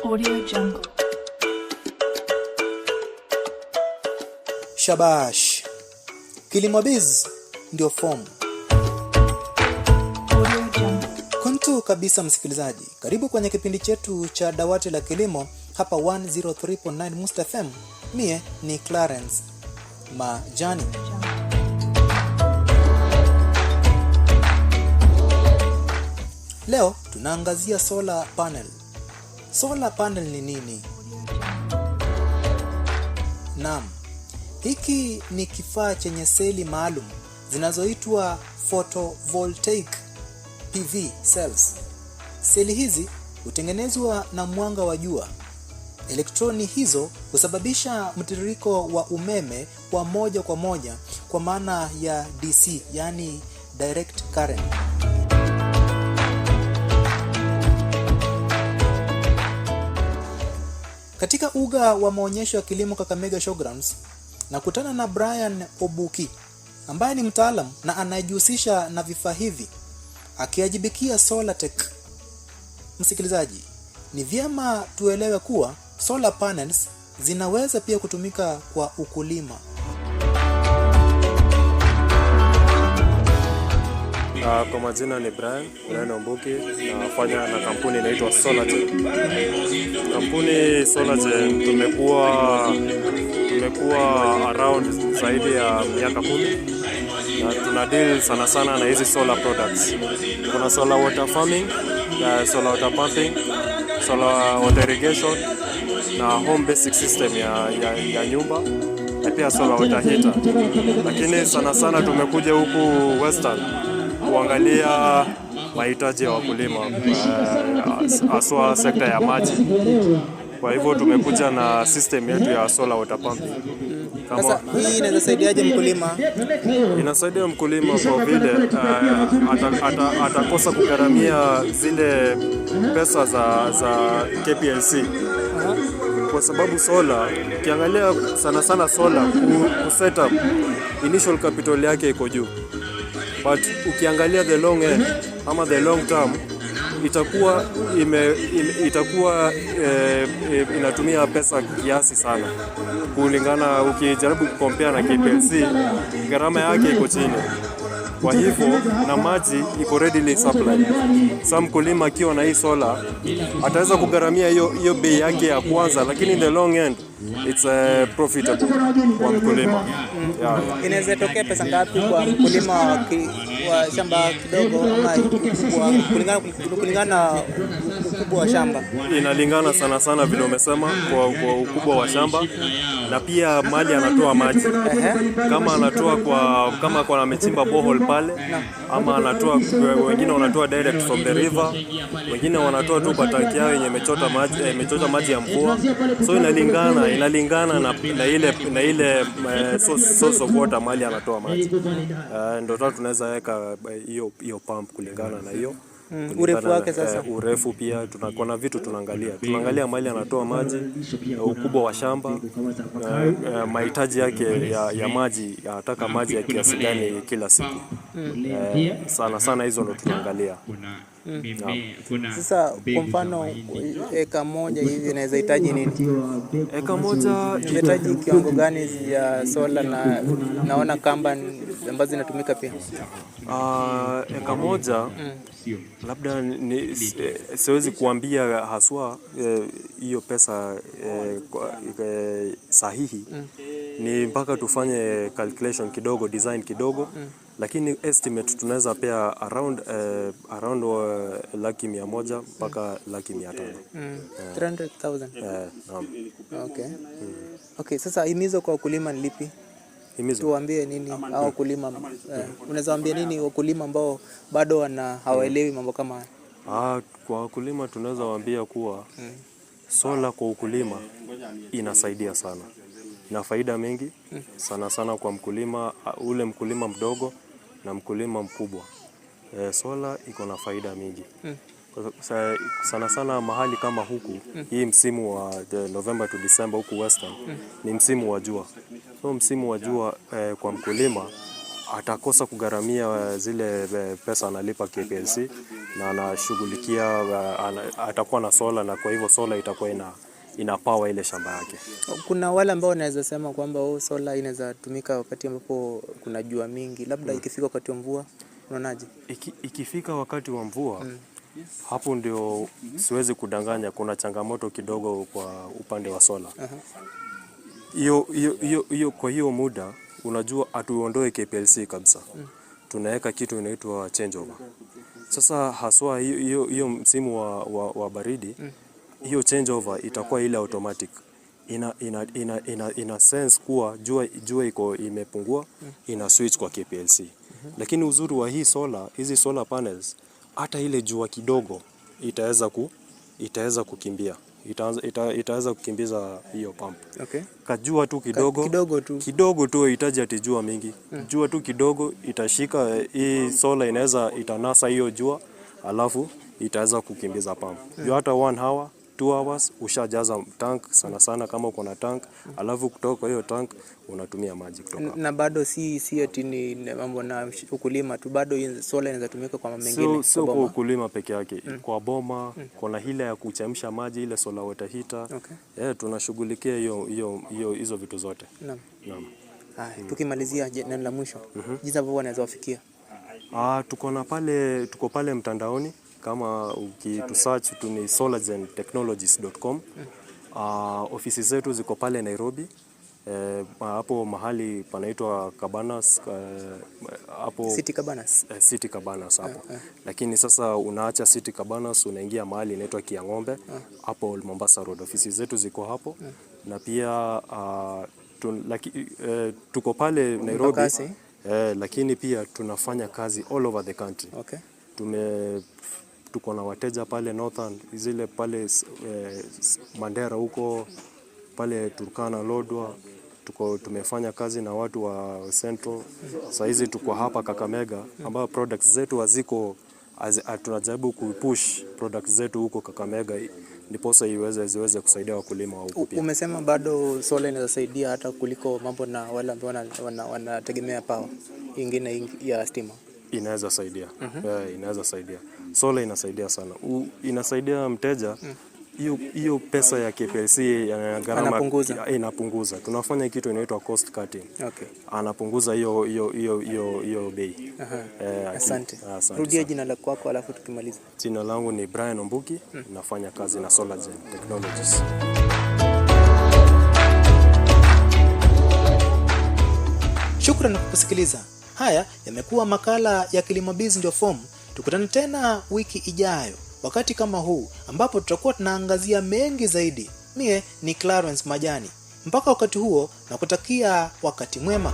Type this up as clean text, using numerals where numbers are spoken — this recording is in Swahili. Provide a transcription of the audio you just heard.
Audio Jungle. Shabash. Kilimo Biz ndio form. Audio Jungle. Kuntu kabisa msikilizaji. Karibu kwenye kipindi chetu cha dawati la kilimo hapa 103.9 Musta FM. Mie ni Clarence Majani. Leo tunaangazia solar panel. Solar panel ni nini? Naam. Hiki ni kifaa chenye seli maalum zinazoitwa photovoltaic PV cells. Seli hizi hutengenezwa na mwanga wa jua. Elektroni hizo husababisha mtiririko wa umeme wa moja kwa moja kwa maana ya DC, yani direct current. Katika uga wa maonyesho ya kilimo Kakamega Showgrounds, nakutana na Brian Obuki ambaye ni mtaalamu na anayejihusisha na vifaa hivi akiajibikia Solar Tech. Msikilizaji, ni vyema tuelewe kuwa solar panels zinaweza pia kutumika kwa ukulima. Kwa majina ni Brian Obuki, nafanya na kampuni inaitwa Solar Tech. Kampuni Solar Tech tumekuwa around zaidi ya miaka 10 na tuna deal sana na hizi solar products. Kuna solar water farming, solar water pumping, solar water irrigation na home basic system ya nyumba na pia solar water heater. Lakini sana tumekuja huku Western kuangalia mahitaji ya wakulima haswa sekta ya maji. Kwa hivyo tumekuja na system yetu ya solar water pumping. Sasa hii inaweza saidiaje mkulima? Inasaidia mkulima kwa vile atakosa kugharamia zile pesa za KPLC. Kwa sababu solar, ukiangalia sana solar ku set up initial capital yake iko juu. But ukiangalia the long end ama the long term itakuwa inatumia pesa kiasi sana kulingana, ukijaribu kucompare na KPLC gharama yake iko chini. Kwa hivyo na maji iko readily supplied. Some mkulima akiwa na hii solar ataweza kugharamia hiyo bei yake ya kwanza, lakini in the long end it's profitable kwa mkulima. Inaweza tokea pesa ngapi kwa mkulima wa shamba kidogo ama kulingana ukubwa wa shamba? Inalingana sana vile umesema kwa ukubwa wa shamba na pia mali anatoa maji. Kama anatoa kama kwa amechimba borehole pale ama anatoa, wengine wanatoa direct from the river, wengine wanatoa tu kwa tanki yao yenye imechota maji ya mvua. So inalingana na ile source of water mali anatoa maji. Ndio tunaweza weka hiyo pump kulingana na hiyo urefu wake. Sasa urefu pia tunakuwa vitu tunaangalia mali anatoa maji, ukubwa wa shamba, mahitaji yake ya maji, anataka maji ya kiasi gani kila siku. Sana hizo ndo tunaangalia. Sasa kwa mfano eka moja hivi inaweza hitaji nini? Eka moja inahitaji kiwango gani ya solar, na naona kamba ambazo zinatumika pia? Eka moja labda siwezi kuambia haswa hiyo pesa sahihi. Ni mpaka tufanye calculation kidogo, design kidogo. Lakini estimate tunaweza pia around 100,000 mpaka 150,000. 300,000. Naam. Okay, sasa himizo kwa wakulima ni lipi? Tuwaambie nini hao wakulima? Unaweza waambia nini wakulima ambao bado hawaelewi mambo kama haya? Kwa wakulima tunaweza waambia kuwa solar kwa ukulima inasaidia sana. Na faida mengi sana kwa mkulima, ule mkulima mdogo na mkulima mkubwa. Solar iko na faida mingi. Sana mahali kama huku, hii msimu wa November to December huku Western ni msimu wa jua. So msimu wa jua kwa mkulima atakosa kugharamia zile pesa analipa KPLC, na anashughulikia atakuwa na sola, na kwa hivyo sola itakuwa ina power ile shamba yake. Kuna wale ambao wanaweza sema kwamba sola inaweza tumika wakati ambapo kuna jua mingi, labda ikifika wakati wa mvua, unaonaje? Ikifika wakati wa mvua hapo ndio siwezi kudanganya, kuna changamoto kidogo kwa upande wa sola. Kwa hiyo muda unajua atuondoe KPLC kabisa. Tunaweka kitu inaitwa changeover. Sasa haswa hiyo msimu wa baridi, hiyo changeover itakuwa ile automatic. Ina sense kuwa jua iko imepungua, ina switch kwa KPLC. Lakini uzuri wa hizi solar panels, hata ile jua kidogo itaweza kukimbia. Itaweza kukimbiza hiyo pump. Okay. Kajua tu kidogo tu hitaji ati jua mingi. Jua tu kidogo itashika hii solar, itanasa hiyo jua, alafu itaweza kukimbiza pump. Jua hata 1 hour 2 hours ushajaza tank sana kama uko na tank, alafu kutoka hiyo tank unatumia maji kutoka. Na bado si ati ni mambo na ukulima tu, bado solar inaweza tumika kwa mambo mengine. Sio kwa ukulima peke yake, kwa boma, kuna ile ya kuchemsha maji, ile solar water heater. Okay. Tunashughulikia hizo vitu zote. Naam. Tukimalizia neno la mwisho, jinsi ambavyo wanaweza wafikia. Tuko pale mtandaoni, kama ukitusearch ni solargentechnologies.com. Ofisi zetu ziko pale Nairobi, hapo mahali panaitwa Cabanas, hapo City Cabanas hapo. Lakini sasa unaacha City Cabanas unaingia mahali inaitwa Kiang'ombe, hapo Mombasa Road. Ofisi zetu ziko hapo. Na pia tuko pale Nairobi, lakini pia tunafanya kazi all over the country. Okay. Tuko na wateja pale Northern, zile pale Mandera huko, pale Turkana, Lodwar. Tumefanya kazi na watu wa Central. Sasa hizi tuko hapa Kakamega, ambao products zetu haziko, tunajaribu kupush products zetu huko Kakamega ndiposa ziweze kusaidia wakulima wa huko pia. Umesema bado solar inaweza saidia hata kuliko mambo na wale ambao wanategemea power ingine ya stima. Inaweza saidia. Inaweza saidia. Solar inasaidia sana. Inasaidia mteja. Hiyo pesa ya KPLC ya gharama inapunguza. Tunafanya kitu inaitwa cost cutting. Okay. Anapunguza hiyo bei. Asante. Rudia jina lako kwako alafu tukimaliza. Jina langu ni Brian Ombuki, nafanya kazi na Solargent Technologies. Shukrani kwa kusikiliza. Haya yamekuwa makala ya Kilimo Biz ndio form. Tukutane tena wiki ijayo wakati kama huu, ambapo tutakuwa tunaangazia mengi zaidi. Mie ni Clarence Majani. Mpaka wakati huo, nakutakia wakati mwema.